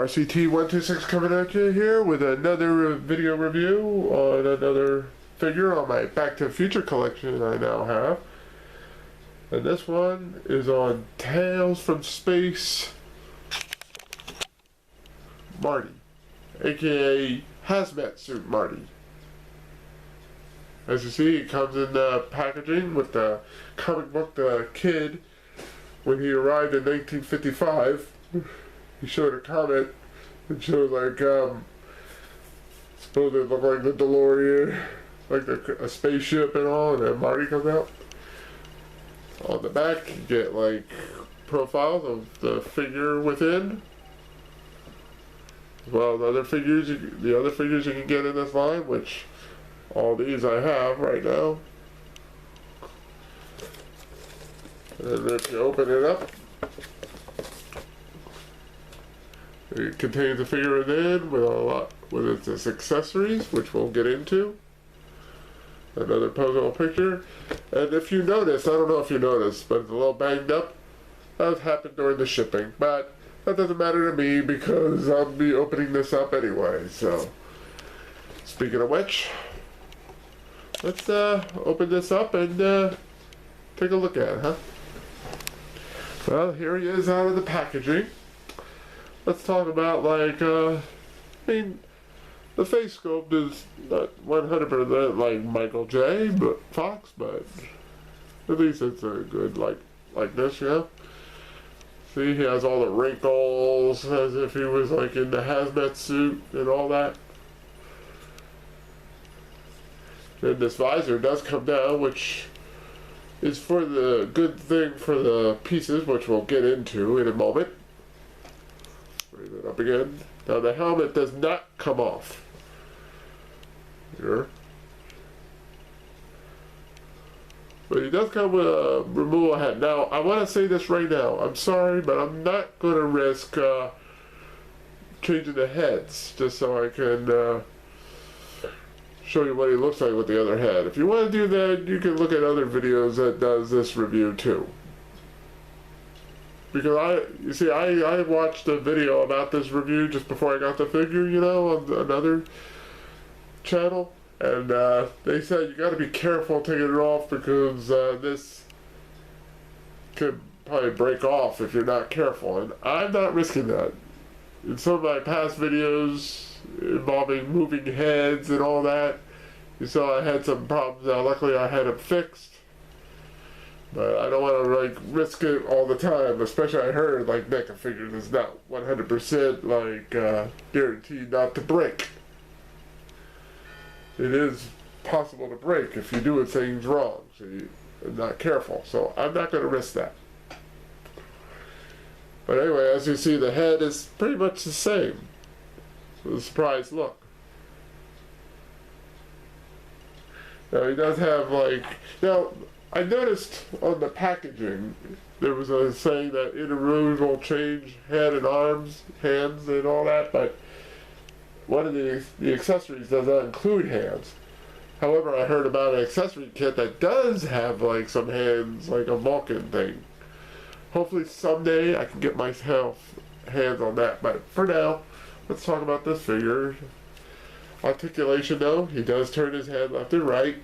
RCT126 coming at you here with another video review on another figure on my Back to the Future collection I now have. And this one is on Tales from Space Marty, aka Hazmat Suit Marty. As you see, it comes in the packaging with the comic book The Kid. When he arrived in 1955, he showed a comet that showed like, supposed to look like the DeLorean, like a spaceship and all, and then Marty comes out. On the back, you get like profiles of the figure within, as well as other figures, the other figures you can get in this line, which all these I have right now. And if you open it up, it contains a figure within with its accessories, which we'll get into. Another puzzle picture. And if you notice, I don't know if you noticed, but it's a little banged up. That happened during the shipping, but that doesn't matter to me because I'll be opening this up anyway. So, speaking of which, let's open this up and take a look at it, huh? Well, here he is out of the packaging. Let's talk about, like, I mean, the face sculpt is not 100% like Michael J. Fox, but at least it's a good likeness, you know? See, he has all the wrinkles, as if he was, like, in the hazmat suit and all that. And this visor does come down, which is for the good thing for the pieces, which we'll get into in a moment. Raise it up again. Now the helmet does not come off. Here. But he does come with a removal hat. Now, I want to say this right now. I'm sorry, but I'm not going to risk changing the heads, just so I can show you what he looks like with the other head. If you want to do that, you can look at other videos that does this review too. Because I watched a video about this review just before I got the figure, you know, on another channel, and they said you got to be careful taking it off because this could probably break off if you're not careful, and I'm not risking that. In some of my past videos involving moving heads and all that, you saw I had some problems. Now luckily I had them fixed, but I don't want to like risk it all the time, especially I heard like NECA figures is not 100% like guaranteed not to break. It is possible to break if you do things wrong, so you're not careful, so I'm not going to risk that. But anyway, as you see, the head is pretty much the same. The surprise look. Now he does have like, now I noticed on the packaging there was a saying that Interrude will change head and arms, hands and all that, but one of the accessories does not include hands. However, I heard about an accessory kit that does have like some hands, like a Vulcan thing. Hopefully someday I can get myself hands on that, but for now, let's talk about this figure. Articulation though, he does turn his head left and right.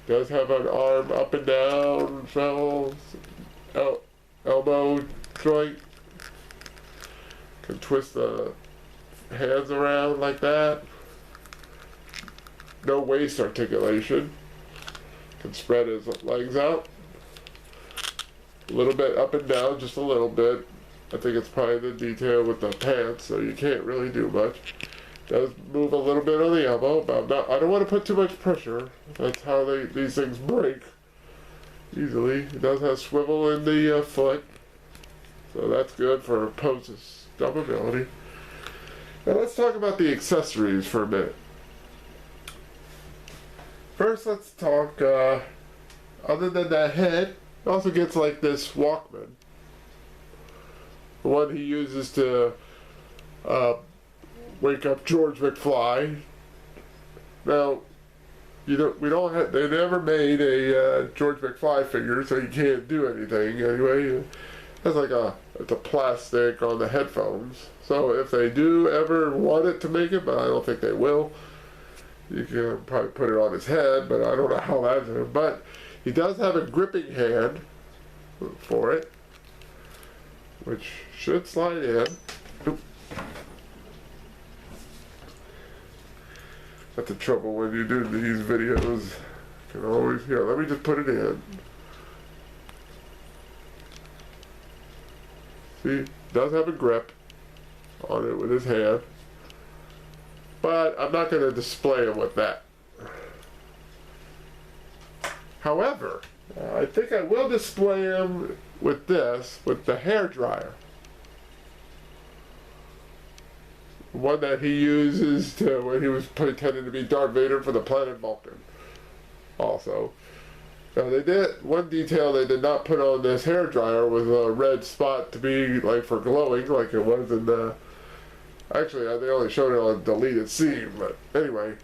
Does have an arm up and down, elbow joint. Can twist the hands around like that. No waist articulation. Can spread his legs out. A little bit up and down, just a little bit. I think it's probably the detail with the pants, so you can't really do much. Does move a little bit on the elbow, but I don't want to put too much pressure. That's how these things break easily. It does have swivel in the foot, so that's good for poses stability. Now let's talk about the accessories for a minute. First, let's talk, other than that head, it also gets like this Walkman. The one he uses to wake up George McFly. Now, they never made a George McFly figure, so you can't do anything. Anyway, that's like a It's a plastic on the headphones. So if they do ever want it to make it, but I don't think they will, you can probably put it on his head, but I don't know how that's it. But he does have a gripping hand for it, which should slide in. Oop. That's the trouble when you do these videos. You can always, here, let me just put it in. See, does have a grip on it with his hand, but I'm not going to display him with that. However, I think I will display him with this, with the hair dryer. One that he uses to, when he was pretending to be Darth Vader for the planet Vulcan. Also. Now they did, one detail they did not put on this hair dryer was a red spot to be like for glowing, like it was in the, actually they only showed it on a deleted scene, but anyway,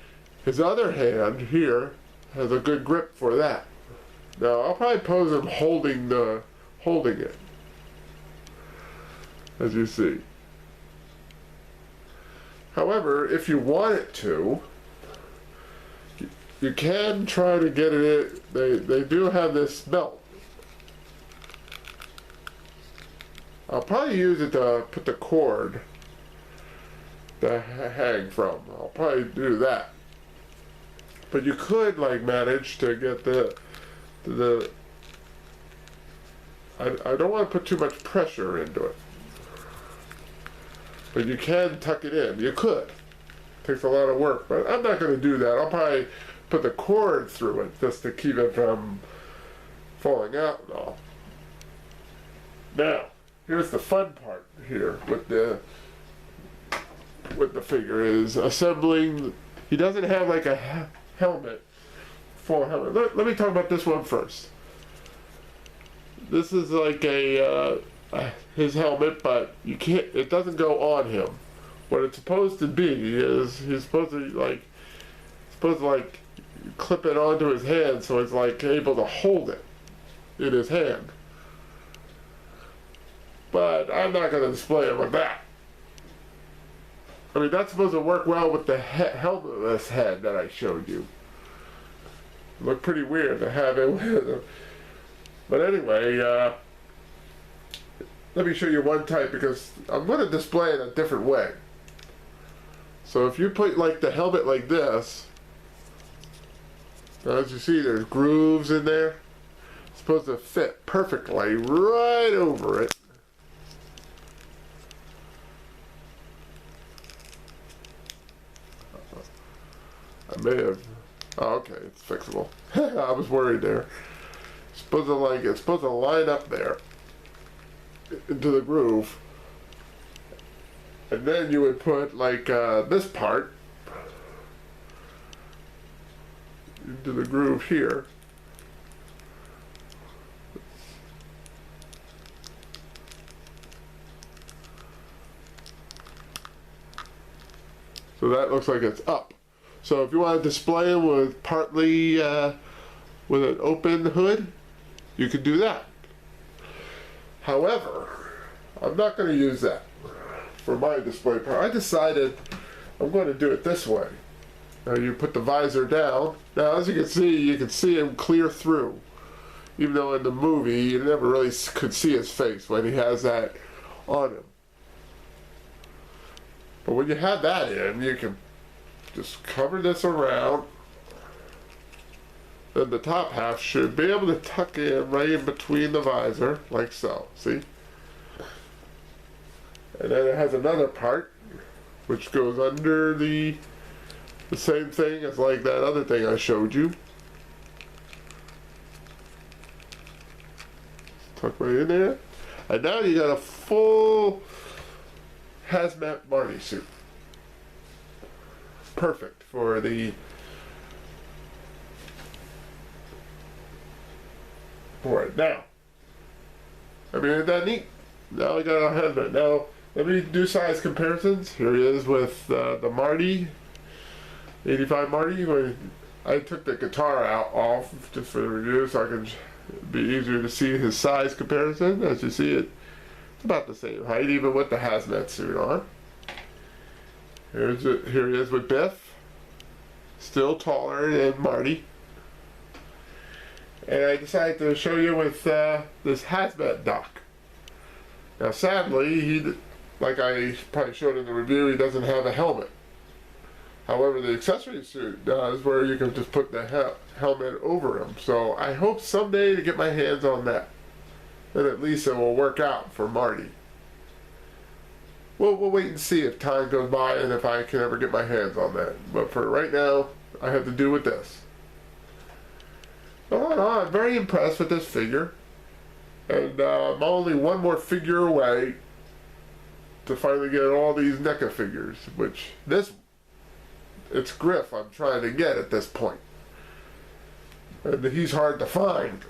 his other hand here has a good grip for that. Now I'll probably pose him holding it, as you see. However, if you want it to, you can try to get it in. They do have this belt. I'll probably use it to put the cord to hang from. I'll probably do that. But you could like manage to get I don't want to put too much pressure into it. But you can tuck it in. You could. It takes a lot of work, but I'm not going to do that. I'll probably put the cord through it just to keep it from falling out and all. Now, here's the fun part here with the figure is assembling. He doesn't have like a helmet, full helmet. Let me talk about this one first. This is like his helmet, but you can't. It doesn't go on him. What it's supposed to be is he's supposed to clip it onto his hand, so it's like able to hold it in his hand. But I'm not going to display it with that. I mean, that's supposed to work well with the helmetless head that I showed you. It looked pretty weird to have it with him. But anyway, let me show you one type because I'm going to display it a different way. So if you put like the helmet like this, as you see there's grooves in there. It's supposed to fit perfectly right over it. I may have, oh, okay, it's fixable. I was worried there. It's supposed to line up there into the groove, and then you would put like this part into the groove here. So that looks like it's up. So if you want to display them with partly with an open hood, you could do that. However, I'm not going to use that for my display part. I decided I'm going to do it this way. Now you put the visor down. Now as you can see him clear through. Even though in the movie you never really could see his face when he has that on him. But when you have that in, you can just cover this around. Then the top half should be able to tuck in right in between the visor, like so, see? And then it has another part, which goes under the same thing as like that other thing I showed you. Tuck right in there. And now you got a full Hazmat Marty suit. Perfect for it. Now, I mean, isn't that neat? Now I got a helmet. Now, let me do size comparisons. Here he is with the Marty, 85 Marty. When I took the guitar off just for the review so I could be easier to see his size comparison. As you see, it about the same height, even with the hazmat suit on. Here he is with Biff, still taller than Marty. And I decided to show you with this hazmat doc. Now sadly, like I probably showed in the review, he doesn't have a helmet. However, the accessory suit does, where you can just put the helmet over him. So I hope someday to get my hands on that. And at least it will work out for Marty. We'll wait and see if time goes by and if I can ever get my hands on that. But for right now, I have to do with this. I'm very impressed with this figure. And I'm only one more figure away to finally get all these NECA figures. Which, it's Griff I'm trying to get at this point. And he's hard to find.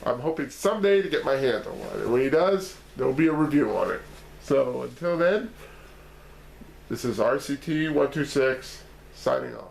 I'm hoping someday to get my hands on one. And when he does, there'll be a review on it. So until then, this is RCT126 signing off.